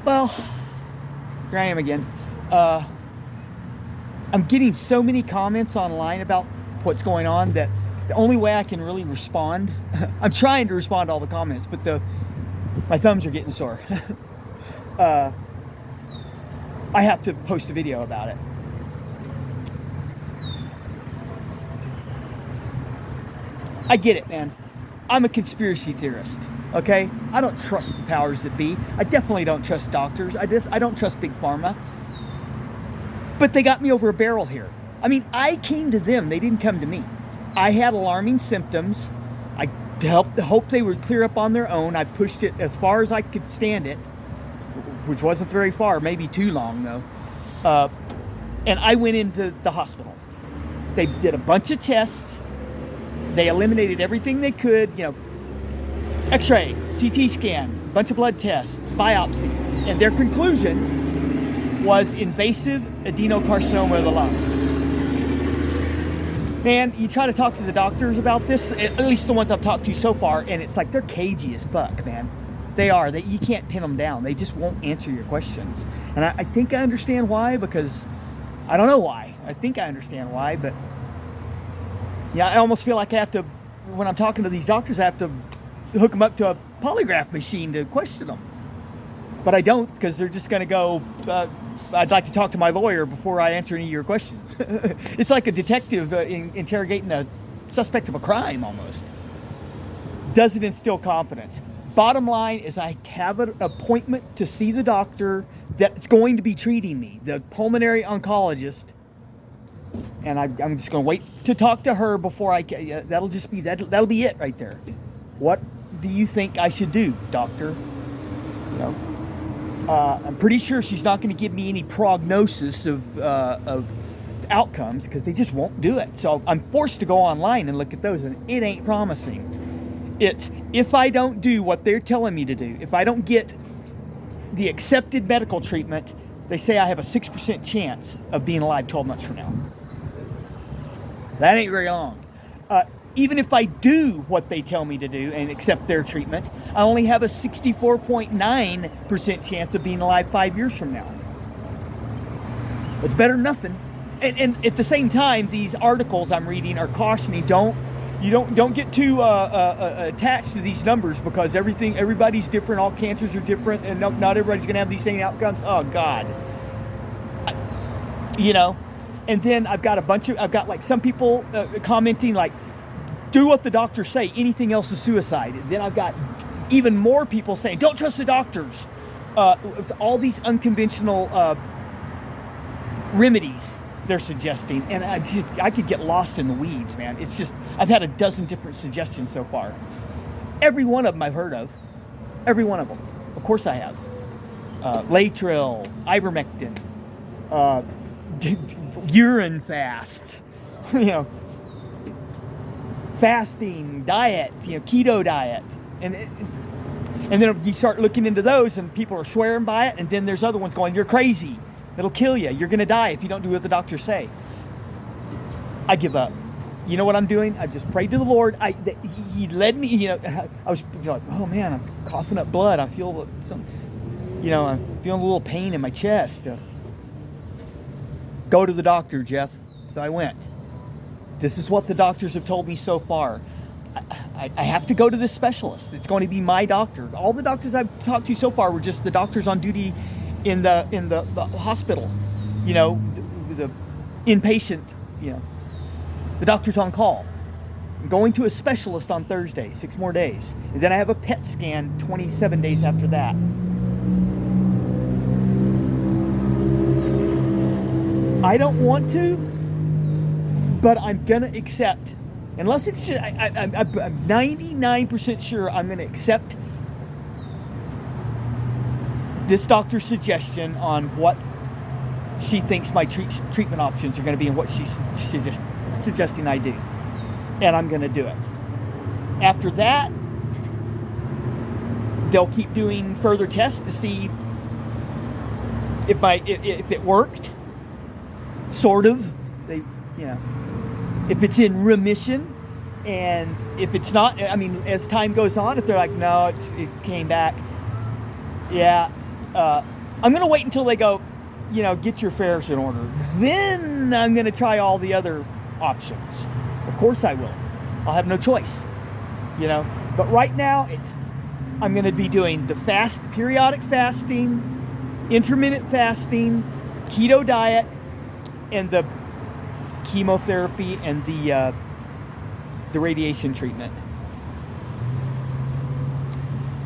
Well, here I am again. Uh, I'm getting so many comments online about what's going on that the only way I can really respond, I'm trying to respond to all the comments, but my thumbs are getting sore. uh, I have to post a video about it. I get it, man. I'm a conspiracy theorist. Okay, I don't trust the powers that be. I definitely don't trust doctors. I don't trust big pharma. But they got me over a barrel here. I mean, I came to them. They didn't come to me. I had alarming symptoms. I hoped they would clear up on their own. I pushed it as far as I could stand it, which wasn't very far, maybe too long though. And I went into the hospital. They did a bunch of tests. They eliminated everything they could, X-ray, CT scan, bunch of blood tests, biopsy, and their conclusion was invasive adenocarcinoma of the lung. Man, you try to talk to the doctors about this, at least the ones I've talked to so far, and it's like they're cagey as fuck, man. They are. You can't pin them down. They just won't answer your questions. And I think I understand why, because I don't know why. I think I understand why, but yeah, I almost feel like I have to, when I'm talking to these doctors, I have to hook them up to a polygraph machine to question them. But I don't, because they're just going to go, I'd like to talk to my lawyer before I answer any of your questions. It's like a detective interrogating a suspect of a crime almost. Doesn't instill confidence. Bottom line is I have an appointment to see the doctor that's going to be treating me, the pulmonary oncologist. And I'm just going to wait to talk to her before that'll be it right there. What do you think I should do, doctor? I'm pretty sure she's not going to give me any prognosis of outcomes, because they just won't do it. So I'm forced to go online and look at those, and it ain't promising. It's, if I don't do what they're telling me to do, if I don't get the accepted medical treatment, they say I have a 6% chance of being alive 12 months from now. That ain't very long. Even if I do what they tell me to do and accept their treatment, I only have a 64.9% chance of being alive 5 years from now. It's better than nothing. And at the same time, these articles I'm reading are cautioning, don't get too attached to these numbers, because everybody's different, all cancers are different, and not everybody's going to have these same outcomes. Oh God. And then I've got like some people commenting like, do what the doctors say, anything else is suicide. And then I've got even more people saying, don't trust the doctors. It's all these unconventional remedies they're suggesting. And I could get lost in the weeds, man. It's just, I've had a dozen different suggestions so far. Every one of them I've heard of. Every one of them. Of course I have. Latril, ivermectin, urine fasts, fasting, diet, keto diet. And then you start looking into those, and people are swearing by it, and then there's other ones going, you're crazy. It'll kill you. You're going to die if you don't do what the doctors say. I give up. You know what I'm doing? I just prayed to the Lord. He led me, I was like, oh man, I'm coughing up blood. I feel I'm feeling a little pain in my chest. Go to the doctor, Jeff. So I went. This is what the doctors have told me so far. I have to go to this specialist. It's going to be my doctor. All the doctors I've talked to so far were just the doctors on duty in the hospital. The inpatient, the doctor's on call. I'm going to a specialist on Thursday, 6 more days. And then I have a PET scan 27 days after that. I don't want to, but I'm going to accept, unless it's just, I'm 99% sure I'm going to accept this doctor's suggestion on what she thinks my treatment options are going to be and what she's suggesting I do. And I'm going to do it. After that, they'll keep doing further tests to see if it worked. Sort of. If it's in remission, and if it's not, as time goes on, if they're like, no, it came back, yeah, I'm going to wait until they go, get your affairs in order. Then I'm going to try all the other options. Of course I will. I'll have no choice, But right now, I'm going to be doing the periodic fasting, intermittent fasting, keto diet, and the chemotherapy and the radiation treatment.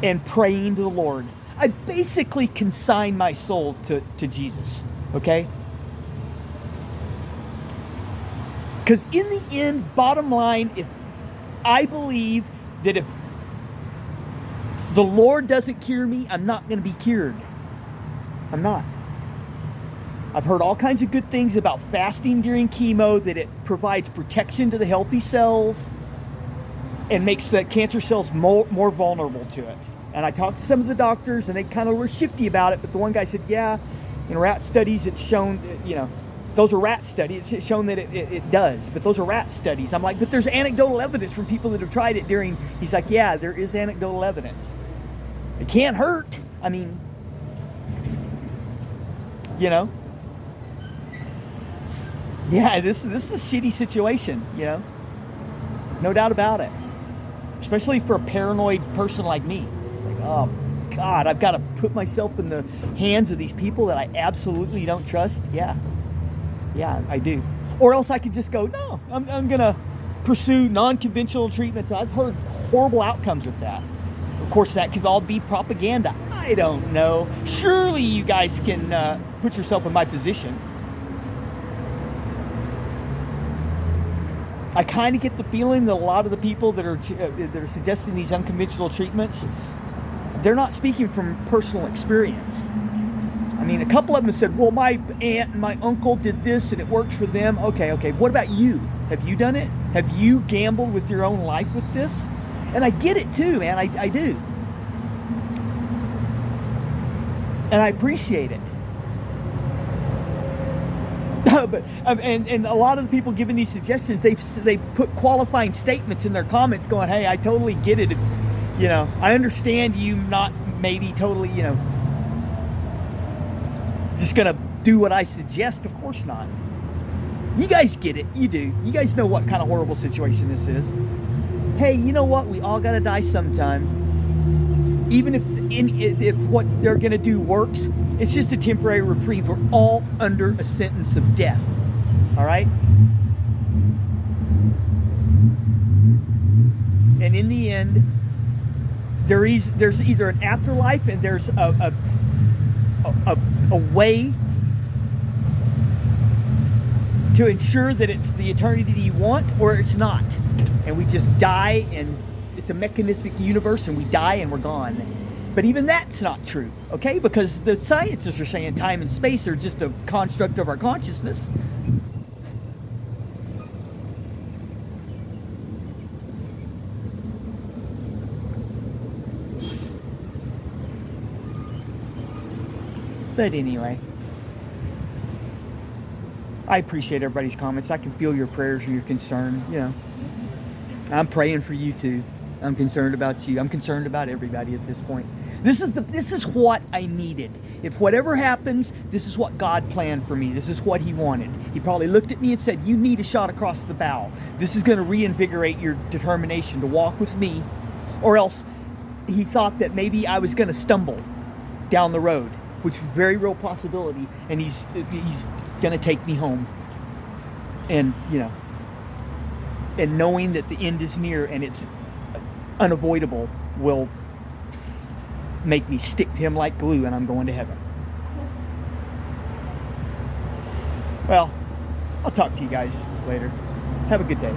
And praying to the Lord. I basically consign my soul to Jesus, okay? Because in the end, bottom line, if I believe that if the Lord doesn't cure me, I'm not going to be cured. I'm not. I've heard all kinds of good things about fasting during chemo, that it provides protection to the healthy cells and makes the cancer cells more vulnerable to it. And I talked to some of the doctors, and they kind of were shifty about it. But the one guy said, yeah, in rat studies, it's shown, those are rat studies. It's shown that it does. But those are rat studies. I'm like, but there's anecdotal evidence from people that have tried it during. He's like, yeah, there is anecdotal evidence. It can't hurt. I mean, Yeah, this is a shitty situation, No doubt about it. Especially for a paranoid person like me. It's like, oh, God, I've got to put myself in the hands of these people that I absolutely don't trust. Yeah, I do. Or else I could just go, no, I'm going to pursue non-conventional treatments. I've heard horrible outcomes of that. Of course, that could all be propaganda. I don't know. Surely you guys can put yourself in my position. I kind of get the feeling that a lot of the people that are suggesting these unconventional treatments, they're not speaking from personal experience. I mean, a couple of them have said, well, my aunt and my uncle did this and it worked for them. Okay. What about you? Have you done it? Have you gambled with your own life with this? And I get it too, man. I do. And I appreciate it. But and a lot of the people giving these suggestions, they put qualifying statements in their comments going, hey, I totally get it. I understand you not maybe totally, just going to do what I suggest. Of course not. You guys get it. You do. You guys know what kind of horrible situation this is. Hey, you know what? We all got to die sometime. Even if what they're going to do works, it's just a temporary reprieve. We're all under a sentence of death. All right? And in the end, there's either an afterlife and there's a way to ensure that it's the eternity you want, or it's not. And we just die, and it's a mechanistic universe, and we die and we're gone. But even that's not true, okay? Because the scientists are saying time and space are just a construct of our consciousness. But anyway, I appreciate everybody's comments. I can feel your prayers and your concern, I'm praying for you too. I'm concerned about you. I'm concerned about everybody at this point. This is what I needed. If whatever happens, this is what God planned for me. This is what He wanted. He probably looked at me and said, you need a shot across the bow. This is going to reinvigorate your determination to walk with me. Or else He thought that maybe I was going to stumble down the road, which is a very real possibility. And He's going to take me home. And, and knowing that the end is near and it's unavoidable will make me stick to Him like glue, and I'm going to heaven. Well, I'll talk to you guys later. Have a good day.